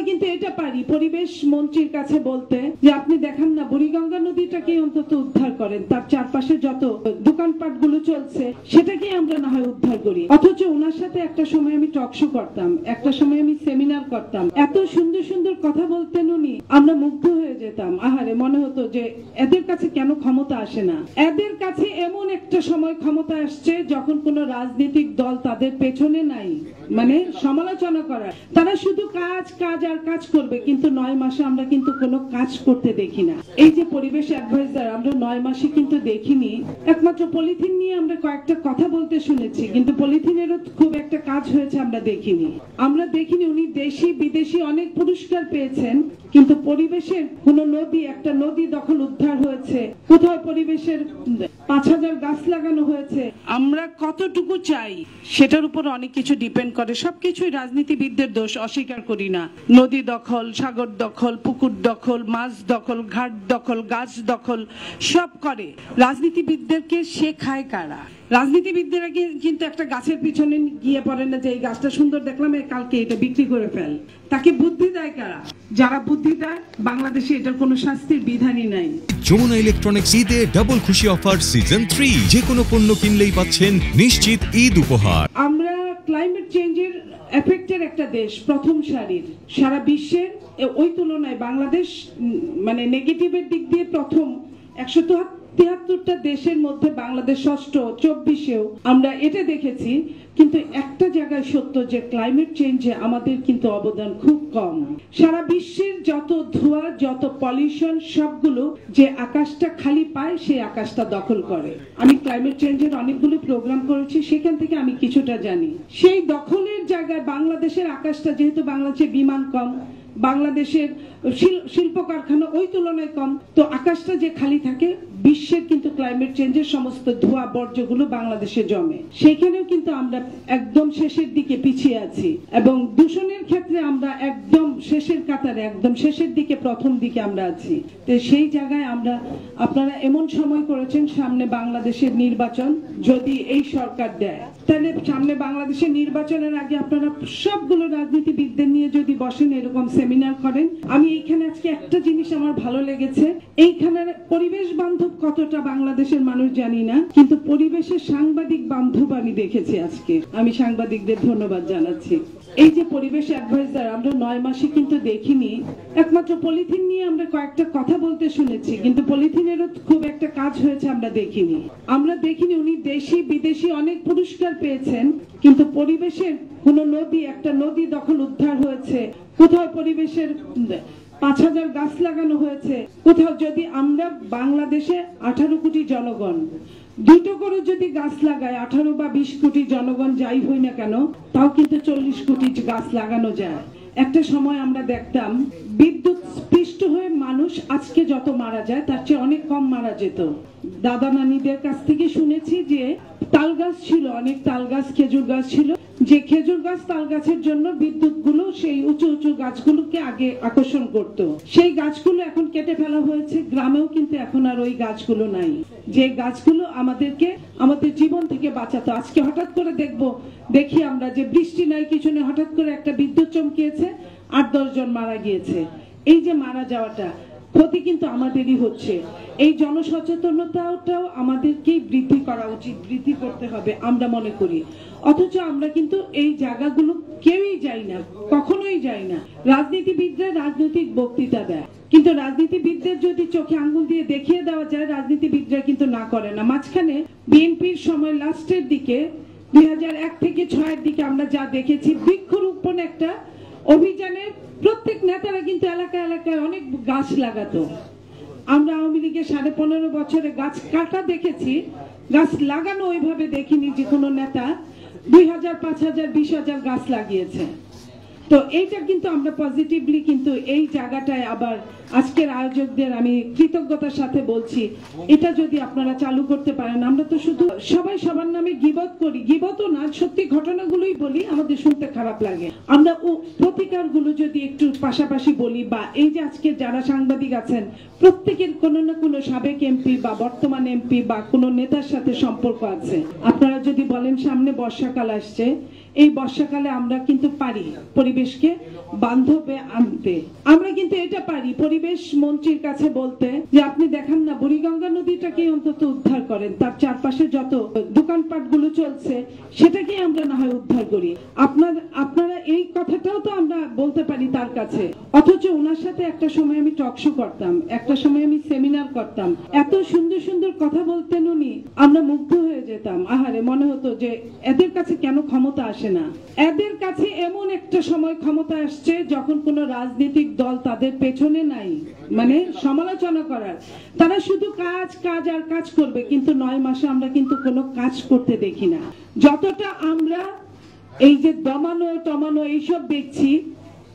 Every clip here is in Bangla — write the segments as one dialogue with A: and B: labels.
A: আমরা কিন্তু এটা পারি পরিবেশ মন্ত্রীর কাছে বলতে যে আপনি দেখান না বুড়িগঙ্গা নদীটাকে অন্তত উদ্ধার করেন, তার চারপাশে যত দোকানপাট গুলো চলছে সেটাকে আমরা না হয় উদ্ধার করি। অথচ ওনার সাথে একটা সময় আমি টক শো করতাম, একটা সময় আমি সেমিনার করতাম, এত সুন্দর সুন্দর কথা বলতেন উনি, আমরা মুগ্ধ হয়ে যেতাম। আহারে, মনে হতো যে এদের কাছে কেন ক্ষমতা আসে না। এদের কাছে এমন একটা সময় ক্ষমতা আসছে যখন কোন রাজনৈতিক দল তাদের পেছনে নাই, মানে সমালোচনা করার। তারা শুধু কাজ কাজ আর কাজ করবে, কিন্তু 9 মাসে আমরা কিন্তু কোনো কাজ করতে দেখি না। এই যে পরিবেশ অ্যাডভাইজার আমরা 9 মাসে কিন্তু দেখিনি, একমাত্র পলিথিন নিয়ে আমরা কয়েকটা কথা বলতে শুনেছি, কিন্তু পলিথিনেরও খুব একটা কাজ হয়েছে আমরা দেখিনি। উনি দেশি বিদেশি অনেক পুরস্কার পেয়েছেন, কিন্তু পরিবেশের কোন নদী, একটা নদী দখল উদ্ধার হয়েছে, কোথাও পরিবেশের 5000 গাছ লাগানো হয়েছে। আমরা কতটুকু চাই সেটার উপর অনেক কিছু ডিপেন্ড করে। সবকিছুই রাজনীতিবিদদের দোষ, অস্বীকার করি না। নদী দখল, সাগর দখল, পুকুর দখল, মাছ দখল, ঘাট দখল, গাছ দখল সব করে। রাজনীতিবিদদেরকে শেখায় কারা? রাজনীতিবিদরা কিন্তু একটা গাছের পিছনে গিয়ে পড়ে না যে এই গাছটা সুন্দর দেখলাম, কালকে এটা বিক্রি করে ফেল। তাকে বুদ্ধি দেয় কারা? যারা বুদ্ধি দেয়, বাংলাদেশে এটার কোনো শাস্তির বিধানই নাই।
B: যমুনা ইলেকট্রনিক্স ঈদে ডাবল খুশি অফার সিজন 3, যে কোনো পণ্য কিনলেই পাচ্ছেন নিশ্চিত ঈদ উপহার।
A: আমরা ক্লাইমেট চেঞ্জের এফেক্টের একটা দেশ, প্রথম সারির সারা বিশ্বের। ওই তুলনায় বাংলাদেশ মানে নেগেটিভের দিক দিয়ে প্রথম। 173টা দেশের মধ্যে বাংলাদেশ ষষ্ঠ, 24-এও আমরা এটা দেখেছি। কিন্তু একটা জায়গায় সত্য যে ক্লাইমেট চেঞ্জে আমাদের কিন্তু অবদান খুব কম। সারা বিশ্বের যত ধোঁয়া, যত পলিউশন, সবগুলো যে আকাশটা খালি পায় সেই আকাশটা দখল করে। আমি ক্লাইমেট চেঞ্জের অনেকগুলো প্রোগ্রাম করেছি, সেখান থেকে আমি কিছুটা জানি। সেই দখলের জায়গায় বাংলাদেশের আকাশটা, যেহেতু বাংলাদেশে বিমান কম, বাংলাদেশের শিল্প কারখানা ওই তুলনায় কম, তো আকাশটা যে খালি থাকে, বিশ্বের কিন্তু ক্লাইমেট চেঞ্জের সমস্ত ধোঁয়া বর্জ্যগুলো বাংলাদেশে জমে। সেখানেও কিন্তু আমরা একদম শেষের দিকে পিছিয়ে আছি, এবং দূষণের ক্ষেত্রে আমরা একদম শেষের কাতারে, একদম শেষের দিকে, প্রথম দিকে আমরা আছি। তো সেই জায়গায় আপনারা এমন সময় করেছেন, সামনে বাংলাদেশের নির্বাচন, যদি এই সরকার দেয় তাহলে সামনে বাংলাদেশের নির্বাচনের আগে আপনারা সবগুলো রাজনীতিবিদদের নিয়ে যদি বসেন, এরকম সেমিনার করেন। আমি এইখানে আজকে একটা জিনিস আমার ভালো লেগেছে, এইখানে পরিবেশ বান্ধব কতটা বাংলাদেশের মানুষ জানি না, কিন্তু পরিবেশের সাংবাদিক বান্ধব আমি দেখেছি আজকে। আমি সাংবাদিকদের ধন্যবাদ জানাচ্ছি। এই যে পরিবেশ অ্যাডভাইজার আমরা 9 মাসে কিন্তু দেখিনি, একমাত্র পলিথিন নিয়ে আমরা কয়েকটা কথা বলতে শুনেছি, কিন্তু পলিথিনেরও খুব একটা কাজ হয়েছে আমরা দেখিনি। উনি দেশি বিদেশি অনেক পুরস্কার পেয়েছেন, কিন্তু পরিবেশের কোন নদী, একটা নদী দখল উদ্ধার হয়েছে, কোথাও পরিবেশের 5000 গাছ লাগানো হয়েছে, কোথাও যদি আমরা বাংলাদেশে 18 কোটি জনগণ 2টো করে যদি গাছ লাগায়, 18 বা 20 কোটি জনগণ যাই হই না কেন, তাও কিন্তু 40 কোটি গাছ লাগানো যায়। একটা সময় আমরা দেখতাম বিদ্যুৎ স্পৃষ্ট হয়ে মানুষ আজকে যত মারা যায় তার চেয়ে অনেক কম মারা যেত। দাদা নানিদের কাছ থেকে শুনেছি যে তাল গাছ ছিল, অনেক তাল গাছ, খেজুর গাছ ছিল, যে খেজুর গাছ তাল গাছের জন্য বিদ্যুৎ গুলো সেই উঁচু উঁচু গাছগুলোকে আগে আকর্ষণ করত। সেই গাছগুলো এখন কেটে ফেলা হয়েছে। গ্রামেও কিন্তু এখন আর ওই গাছগুলো নাই, যে গাছগুলো আমাদেরকে আমাদের জীবন থেকে বাঁচাতো। আজকে হঠাৎ করে দেখি আমরা যে বৃষ্টি নাই, কিছু নেই, হঠাৎ করে একটা বিদ্যুৎ চমকিয়েছে, 8-10 জন মারা গিয়েছে। এই যে মারা যাওয়াটা, ক্ষতি কিন্তু আমাদেরই হচ্ছে। এই জনসচেতনতাটাও আমাদেরকেই বৃদ্ধি করা উচিত, বৃদ্ধি করতে হবে আমরা মনে করি। অথচ আমরা কিন্তু এই জায়গাগুলো কেউই যাই না, কখনোই যাই না। রাজনীতিবিদরা রাজনৈতিক বক্তৃতা দেয়, কিন্তু রাজনীতিবিদদের যদি চোখে আঙ্গুল দিয়ে দেখিয়ে দেওয়া যায়, রাজনীতিবিদরা কিন্তু না করে না। মাঝখানে বিএনপির সময় লাস্টের দিকে 2001 থেকে 2006 এর দিকে আমরা যা দেখেছি, বৃক্ষরোপণ একটা অভিযানে প্রত্যেক নেতারা কিন্তু এলাকায় এলাকায় অনেক গাছ লাগাতো। আমরা আওয়ামী লীগের 15.5 বছরে গাছ কাটা দেখেছি, গাছ লাগানো ওইভাবে দেখিনি যে কোনো নেতা 2000, 5000, 20,000 গাছ লাগিয়েছে। তো এইটা কিন্তু আমরা পজিটিভলি কিন্তু এই জায়গাটায় আবার আজকের আয়োজকদের আমি কৃতজ্ঞতার সাথে বলছি, এটা যদি আপনারা চালু করতে পারেন। আমরা তো শুধু সবাই সবার নামে গীবত করি, গীবতও না, সত্যি ঘটনাগুলোই বলি, আমাদের শুনতে খারাপ লাগে। আমরা প্রতিকারগুলো যদি একটু পাশাপাশি বলি, বা এই যে আজকে যারা সাংবাদিক আছেন প্রত্যেকের কোনো না কোনো সাবেক এমপি বা বর্তমান এমপি বা কোনো নেতার সাথে সম্পর্ক আছে। আপনারা যদি বলেন সামনে বর্ষাকাল আসছে, এই বর্ষাকালে আমরা কিন্তু পারি পরিবেশকে বান্ধবে আনতে। আমরা কিন্তু এটা পারি পরিবেশ মন্ত্রীর কাছে বলতে যে আপনি দেখান না বুড়িগঙ্গা নদীটাকে অন্তত উদ্ধার করেন, তার চারপাশে যত দোকানপাট গুলো চলছে সেটাকে আমরা না হয় উদ্ধার করি। আপনারা এই কথাটাও তো আমরা বলতে পারি তার কাছে। অথচ ওনার সাথে একটা সময় আমি টকশো করতাম, একটা সময় আমি সেমিনার করতাম, এত সুন্দর সুন্দর কথা বলতেন উনি, আমরা মুগ্ধ হয়ে যেতাম। আহারে, মনে হতো যে এদের কাছে কেন ক্ষমতা আসে না। এদের কাছে এমন একটা সময় ক্ষমতা আসছে যখন কোনো রাজনৈতিক দল তাদের পেছনে নাই, মানে সমালোচনা করার। তারা শুধু কাজ কাজ আর কাজ করবে, কিন্তু 9 মাসে আমরা কিন্তু কোনো কাজ করতে দেখি না। যতটা আমরা এই যে দমানো টমানো এইসব দেখছি,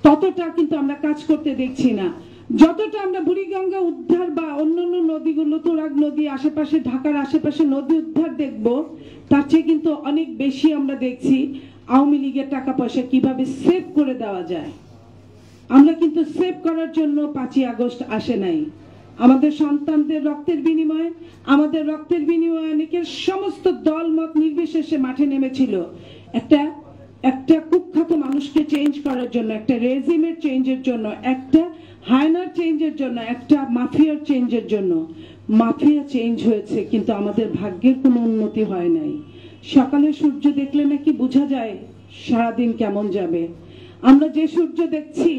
A: ততটা কিন্তু আমরা কাজ করতে দেখছি না। যতটা আমরা বুড়িগঙ্গা উদ্ধার বা অন্যান্য নদীগুলো, তুরাগ নদী, আশেপাশে ঢাকার আশেপাশে নদী উদ্ধার দেখব, তার চেয়ে কিন্তু অনেক বেশি আমরা দেখছি আওয়ামী লীগের টাকা পয়সা কিভাবে সেভ করে দেওয়া যায়। আমরা কিন্তু সেভ করার জন্য 5ই আগস্ট আসে নাই। আমাদের সন্তানদের রক্তের বিনিময়ে, আমাদের রক্তের বিনিময়ে অনেকের সমস্ত দল মত নির্বিশেষে মাঠে নেমেছিল একটা কুখ্যাত মানুষকে চেঞ্জ করার জন্য, একটা রেজিমের চেঞ্জের জন্য, একটা হায়নার চেঞ্জের জন্য, একটা মাফিয়ার চেঞ্জের জন্য। মাফিয়া চেঞ্জ হয়েছে, কিন্তু আমাদের ভাগ্যের কোনো উন্নতি হয় নাই। সকালে সূর্য দেখলে নাকি বোঝা যায় সারাদিন কেমন যাবে। আমরা যে সূর্য দেখছি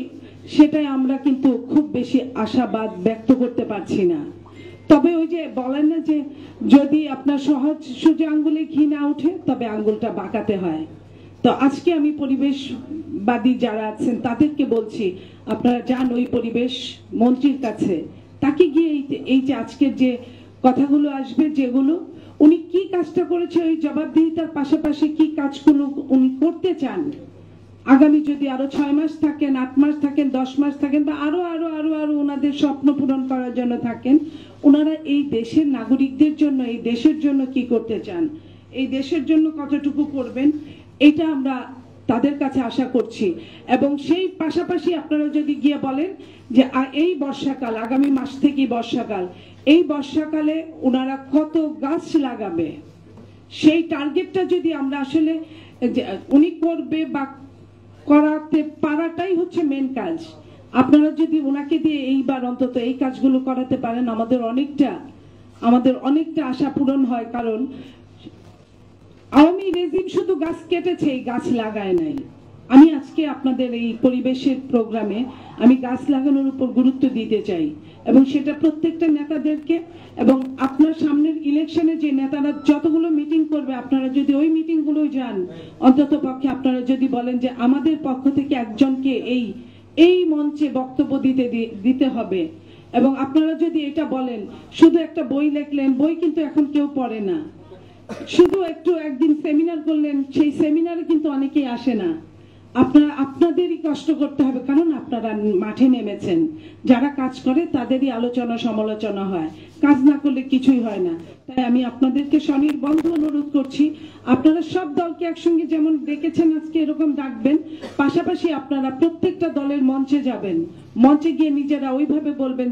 A: সেটাই আমরা কিন্তু খুব বেশি আশাবাদ ব্যক্ত করতে পারছি না। তবে ওই যে বলেন না যে যদি আপনার সহজ সোজা আঙ্গুলে ঘি না উঠে তবে আঙ্গুলটা বাঁকাতে হয়। তো আজকে আমি পরিবেশবাদী যারা আছেন তাদেরকে বলছি, আপনারা যান ওই পরিবেশ মন্ত্রীর কাছে, তাকে গিয়ে এই যে আজকের যে কথাগুলো আসবে, যেগুলো উনি কি কাজটা করেছে ওই জবাবদিহিতার পাশাপাশি কি কাজগুলো উনি করতে চান, আগামী যদি আরো 6 মাস থাকেন, 8 মাস থাকেন, 10 মাস থাকেন, বা আরো আরো আরো আরো ওনাদের স্বপ্ন পূরণ করার জন্য থাকেন, ওনারা এই দেশের নাগরিকদের জন্য, এই দেশের জন্য কি করতে চান, এই দেশের জন্য কতটুকু করবেন, এটা আমরা তাদের কাছে আশা করছি। এবং সেই পাশাপাশি আপনারা যদি গিয়ে বলেন যে এই বর্ষাকাল, আগামী মাস থেকে বর্ষাকাল, এই বর্ষাকালে ওনারা কত গাছ লাগাবে, সেই টার্গেটটা যদি আমরা আসলে উনি করবে বা করাতে পারাটাই হচ্ছে মেন কাজ। আপনারা যদি ওনাকে দিয়ে এইবার অন্তত এই কাজগুলো করাতে পারেন, আমাদের অনেকটা আশা পূরণ হয়। কারণ আওয়ামী রেজিম শুধু গাছ কেটেছে, গাছ লাগায় নাই। আমি আজকে আপনাদের এই পরিবেশের প্রোগ্রামে আমি গাছ লাগানোর উপর গুরুত্ব দিতে চাই, এবং সেটা প্রত্যেকটা নেতাদেরকে, এবং আপনার সামনের ইলেকশনে যে নেতারা যতগুলো মিটিং করবে, আপনারা যদি ওই মিটিংগুলো যান, অন্তত পক্ষে আপনারা যদি বলেন যে আমাদের পক্ষ থেকে একজনকে এই মঞ্চে বক্তব্য দিতে হবে, এবং আপনারা যদি এটা বলেন, শুধু একটা বই লিখলেন, বই কিন্তু এখন কেউ পড়ে না, শুধু একদিন সেমিনার করলেন, সেই সেমিনারে কিন্তু অনেকেই আসে না। আপনাদেরই কষ্ট করতে হবে, কারণ আপনারা মাঠে নেমেছেন। যারা কাজ করে তাদেরই আলোচনা সমালোচনা হয়, কাজ না করলে কিছুই হয় না। তাই আমি আপনাদেরকে স্বনির্বন্ধ অনুরোধ করছি, আপনারা সব দলকে একসঙ্গে যেমন ডেকেছেন আজকে এরকম ডাকবেন, পাশাপাশি আপনারা প্রত্যেকটা দলের মঞ্চে যাবেন, মঞ্চে গিয়ে নিজেরা ওইভাবে বলবেন,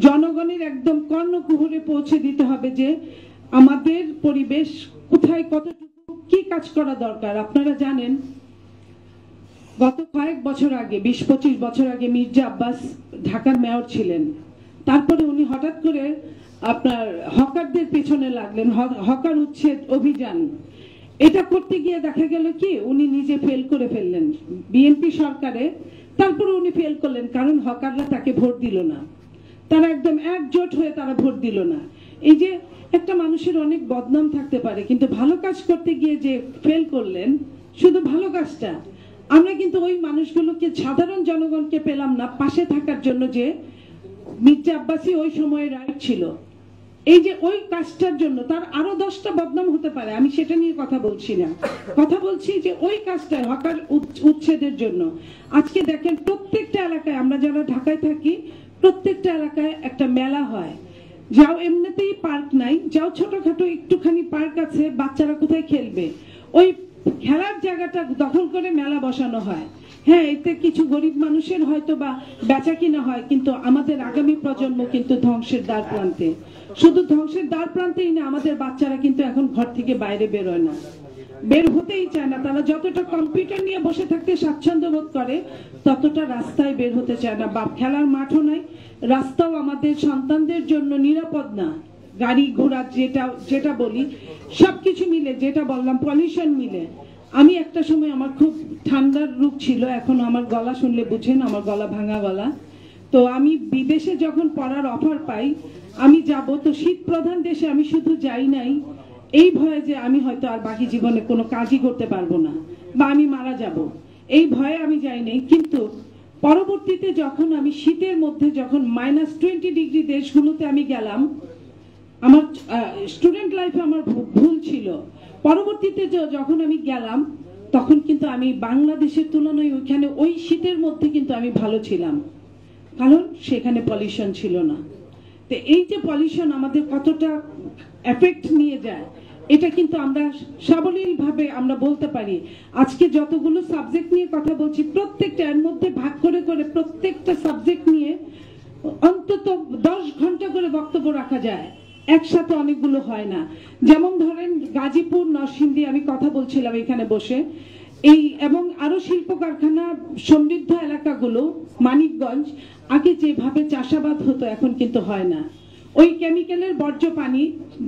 A: জনগণের একদম কর্ণকুহরে পৌঁছে দিতে হবে যে আমাদের পরিবেশ কোথায়, কতটুকু, কি কাজ করা দরকার। আপনারা জানেন গত কয়েক বছর আগে, 20-25 বছর আগে মির্জা আব্বাস ঢাকার মেয়র ছিলেন। তারপরে উনি হঠাৎ করে আপনার হকারদের পেছনে লাগলেন, হকার উচ্ছেদ অভিযান। এটা করতে গিয়ে দেখা গেল কি উনি নিজে ফেল করে ফেললেন বিএনপি সরকারে। তারপরে উনি ফেল করলেন, কারণ হকাররা তাকে ভোট দিল না, তারা একদম একজোট হয়ে তারা ভোট দিল না। এই যে একটা মানুষের অনেক বদনাম থাকতে পারে, কিন্তু ভালো কাজ করতে গিয়ে যে ফেল করলেন, শুধু ভালো কাজটা, আমরা কিন্তু ওই মানুষগুলোকে, সাধারণ জনগণকে পেলাম না পাশে থাকার জন্য, যে মির্জা আব্বাসী ওই সময় রাইট ছিল। এই যে ওই কাজটার জন্য তার আরো 10টা বদনাম হতে পারে, আমি সেটা নিয়ে কথা বলছি না, কথা বলছি যে ওই কাজটা হকার উচ্ছেদের জন্য। আজকে দেখেন প্রত্যেকটা এলাকায়, আমরা যারা ঢাকায় থাকি, প্রত্যেকটা এলাকায় একটা মেলা হয়। যাও এমনিতেই পার্ক নাই, যাও ছোটখাটো একটুখানি পার্ক আছে, বাচ্চারা কোথায় খেলবে, ওই খেলার জায়গাটা দখল করে মেলা বসানো হয়। হ্যাঁ, এতে কিছু গরিব মানুষের হয়তো বা বেচা কিনা হয়, কিন্তু আমাদের আগামী প্রজন্ম কিন্তু ধ্বংসের দ্বার প্রান্তে। শুধু ধ্বংসের দ্বার প্রান্তেই না, আমাদের বাচ্চারা কিন্তু এখন ঘর থেকে বাইরে বেরোয় না। বের হতেই চায় না। তারা যতটা কম্পিউটার নিয়ে বসে থাকতে স্বাচ্ছন্দ্য বোধ করে ততটা রাস্তায় বের হতে চায় না। বা খেলার মাঠও নাই, রাস্তাও আমাদের সন্তানদের জন্য নিরাপদ না। গাড়ি ঘোড়া যেটা বলি সবকিছু মিলে, যেটা বললাম পলিউশন মিলে। আমি একটা সময় আমার খুব ঠান্ডার রূপ ছিল, এখন আমার গলা শুনলে বুঝেন আমার গলা ভাঙা গলা। তো আমি বিদেশে যখন পড়ার অফার পাই আমি যাব, তো শীত প্রধান দেশে আমি শুধু যাই নাই এই ভয়ে যে আমি হয়তো আর বাকি জীবনে কোনো কাজই করতে পারবো না বা আমি মারা যাব, এই ভয়ে আমি যাই নাই। কিন্তু পরবর্তীতে যখন আমি শীতের মধ্যে যখন -20 ডিগ্রি দেশগুলোতে আমি গেলাম, আমার স্টুডেন্ট লাইফে আমার ভুল ছিল। পরবর্তীতে যখন আমি গেলাম তখন কিন্তু আমি বাংলাদেশের তুলনায় ওইখানে ওই শীতের মধ্যে কিন্তু আমি ভালো ছিলাম, কারণ সেখানে পলিউশন ছিল না। তো এই যে পলিউশন আমাদের কতটা এফেক্ট নিয়ে যায় এটা কিন্তু আমরা সাবলীলভাবে আমরা বলতে পারি। আজকে যতগুলো সাবজেক্ট নিয়ে কথা বলছি প্রত্যেকটা এর মধ্যে ভাগ করে করে প্রত্যেকটা সাবজেক্ট নিয়ে অন্তত 10 ঘন্টা করে বক্তব্য রাখা যায়, একসাথে অনেকগুলো হয় না। যেমন ধরেন গাজীপুর, নরসিংদী, আমি কথা বলছিলাম এখানে বসে, এই এবং আরো শিল্প কারখানা সমৃদ্ধ এলাকাগুলো, মানিকগঞ্জ, আগে যেভাবে চাষাবাদ হতো এখন কিন্তু হয় না। ওই কেমিক্যালের বর্জ্য পানি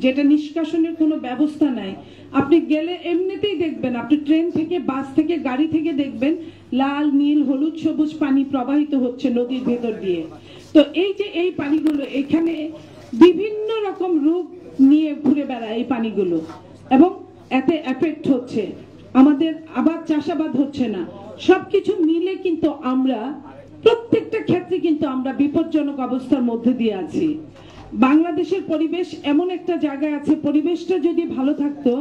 A: যেটা নিষ্কাশনের কোনো ব্যবস্থা নাই, আপনি গেলে এমনিতেই দেখবেন, আপনি ট্রেন থেকে, বাস থেকে, গাড়ি থেকে দেখবেন লাল, নীল, হলুদ, সবুজ পানি প্রবাহিত হচ্ছে নদীর ভেতর দিয়ে। তো এই যে এই পানিগুলো এখানে বিভিন্ন রকম রূপ নিয়ে ঘুরে বেড়ায় এই পানিগুলো, এবং এতে এফেক্ট হচ্ছে আমাদের, আবার চাষাবাদ হচ্ছে না। সবকিছু মিলে কিন্তু আমরা প্রত্যেকটা ক্ষেত্রে কিন্তু আমরা বিপজ্জনক অবস্থার মধ্যে দিয়ে আছি। বাংলাদেশের পরিবেশ এমন একটা জায়গায় আছে, পরিবেশটা যদি ভালো থাকতো,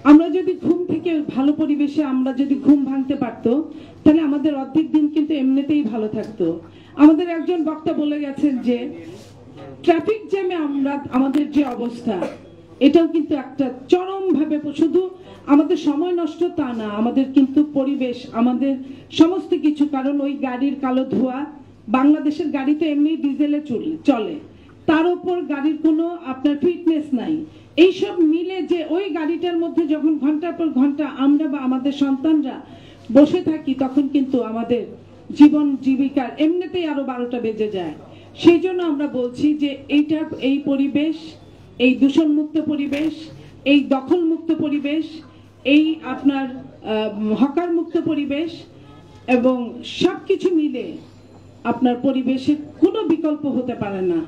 A: আমরা যদি ঘুম থেকে ভালো পরিবেশে আমরা যদি ঘুম ভাঙতে পারতো, তাহলে আমাদের অর্ধেক দিন কিন্তু এমনিতেই ভালো থাকতো। আমাদের একজন বক্তা বলে গেছেন যে ট্রাফিক জ্যামে আমরা আমাদের যে অবস্থা, এটাও কিন্তু একটা চরমভাবে, শুধু আমাদের সময় নষ্ট তা না, আমাদের কিন্তু পরিবেশ, আমাদের সমস্ত কিছু, কারণ ওই গাড়ির কালো ধোঁয়া, বাংলাদেশের গাড়ি তো এমনি ডিজেলে চলে, তার উপর গাড়ির কোনো আপনার ফিটনেস নাই। এইসব মিলে যে ওই গাড়িটার মধ্যে যখন ঘন্টার পর ঘন্টা আমরা বা আমাদের সন্তানরা বসে থাকি, তখন কিন্তু আমাদের জীবন জীবিকার এমনিতেই আরো 12টা বেজে যায়। সেই জন্য আমরা বলছি যে এই পরিবেশ, এই দূষণমুক্ত পরিবেশ, এই দখলমুক্ত পরিবেশ, এই আপনার হকার মুক্ত পরিবেশ, এবং সবকিছু মিলে আপনার পরিবেশের কোনো বিকল্প হতে পারে না।